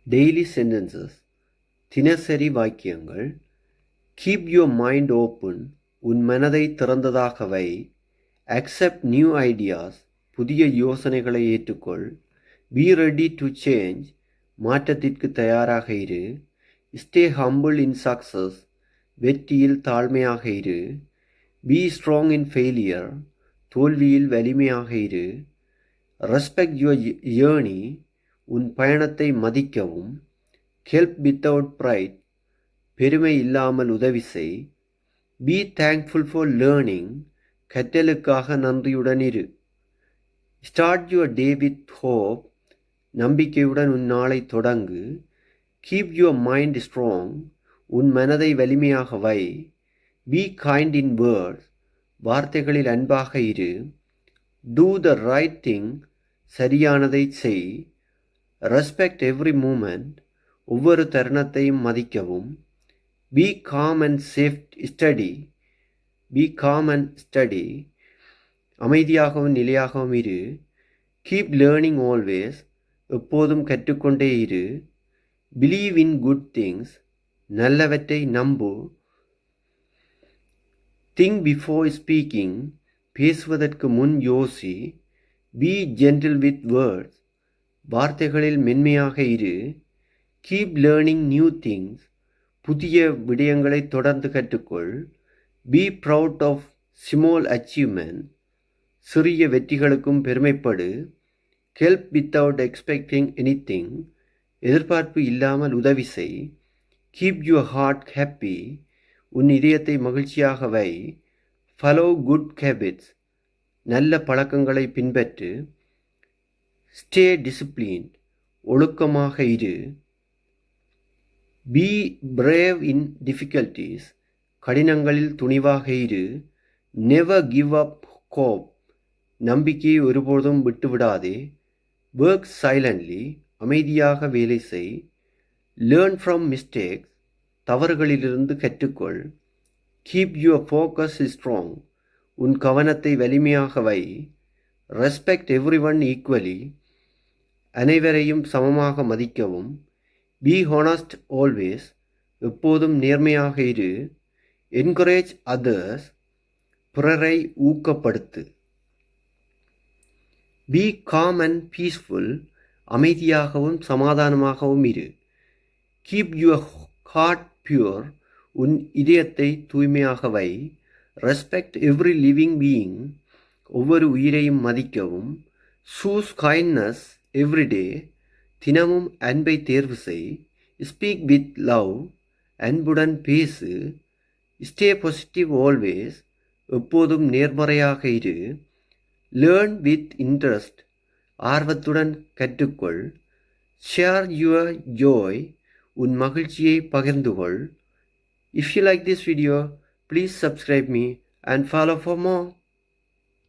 Daily sentences தினசரி வாக்கியங்கள். Keep your mind open, உன் மனதை திறந்ததாக வை. அக்செப்ட் நியூ ஐடியாஸ், புதிய யோசனைகளை ஏற்றுக்கொள். பி ரெடி டு சேஞ்ச், மாற்றத்திற்கு தயாராக இரு. ஸ்டே ஹம்பிள் இன் சக்சஸ், வெற்றியில் தாழ்மையாக இரு. பி ஸ்ட்ராங் இன் ஃபெயிலியர், தோல்வியில் வலிமையாக இரு. ரெஸ்பெக்ட் யுவர் ஜேர்னி, உன் பயணத்தை மதிக்கவும். ஹெல்ப் வித்தவுட் ப்ரைட், பெருமை இல்லாமல் உதவி செய். பி தேங்க்ஃபுல் ஃபார் லேர்னிங், கற்றலுக்காக நன்றியுடன் இரு. Start your day with hope, நம்பிக்கையுடன் உன் நாளை தொடங்கு. கீப் யுவர் மைண்ட் ஸ்ட்ராங், உன் மனதை வலிமையாக வை. பி கைண்ட் இன் வேர்ட்ஸ், வார்த்தைகளில் அன்பாக இரு. டூ த ரைட் திங், சரியானதை செய். ரெஸ்பெக்ட் எவ்ரி மூமெண்ட், ஒவ்வொரு தருணத்தையும் மதிக்கவும். B com and study, B com and study, அமைதியாகவும் நிலையாகவும் இரு. கீப் லேர்னிங் ஆல்வேஸ், எப்போதும் கற்றுக்கொண்டே இரு. பிலீவ் இன் குட் திங்ஸ், நல்லவற்றை நம்பு. திங்க் பிஃபோர் ஸ்பீக்கிங், பேசுவதற்கு முன் யோசி. பி ஜென்டில் வித் வேர்ட்ஸ், வார்த்தைகளில் மென்மையாக இரு. கீப் லேர்னிங் நியூ திங்ஸ், புதிய விடயங்களை தொடர்ந்து கற்றுக்கொள். Be proud of small achievement, சிறிய வெற்றிகளுக்கும் பெருமைப்படு. ஹெல்ப் வித்தவுட் எக்ஸ்பெக்டிங் எனிதிங், எதிர்பார்ப்பு இல்லாமல் உதவி செய். கீப் யுவர் ஹார்ட் ஹாப்பி, உன் இதயத்தை மகிழ்ச்சியாக வை. ஃபாலோ குட் ஹேபிட்ஸ், நல்ல பழக்கங்களை பின்பற்று. ஸ்டே டிசிப்ளின்ட், ஒழுக்கமாக இரு. பி பிரேவ் இன் டிஃபிகல்டிஸ், கடினங்களில் துணிவாக இரு. நெவர் கிவ் அப் ஹோப், நம்பிக்கையை ஒருபோதும் விட்டுவிடாதே. ஒர்க் சைலண்ட்லி, அமைதியாக வேலை செய். லேர்ன் ஃப்ரம் மிஸ்டேக்ஸ், தவறுகளிலிருந்து கற்றுக்கொள். கீப் யுவர் ஃபோக்கஸ் ஸ்ட்ராங், உன் கவனத்தை வலிமையாக வை. ரெஸ்பெக்ட் எவ்ரி ஒன் ஈக்குவலி, அனைவரையும் சமமாக மதிக்கவும். பி ஹானஸ்ட் ஆல்வேஸ், எப்போதும் நேர்மையாக இரு. என்கரேஜ் அதர்ஸ், பிறரை ஊக்கப்படுத்து. பி காம் அண்ட் பீஸ்ஃபுல், அமைதியாகவும் சமாதானமாகவும் இரு. கீப் யுவர் ஹார்ட் பியூர், உன் இதயத்தை தூய்மையாக வை. ரெஸ்பெக்ட் எவ்ரி லிவிங் பீயிங், ஒவ்வொரு உயிரையும் மதிக்கவும். சூஸ் கைண்ட்னஸ் எவ்ரிடே, தினமும் அன்பை தேர்வு செய். ஸ்பீக் வித் லவ், அன்புடன் பேசு. ஸ்டே பாசிட்டிவ் ஆல்வேஸ், எப்போதும் நேர்மறையாக இரு. லேர்ன் வித் இன்ட்ரெஸ்ட், ஆர்வத்துடன் கற்றுக்கொள். ஷேர் யுவர் ஜோய், உன் மகிழ்ச்சியை பகிர்ந்து கொள். If you like this video, please subscribe me and follow for more.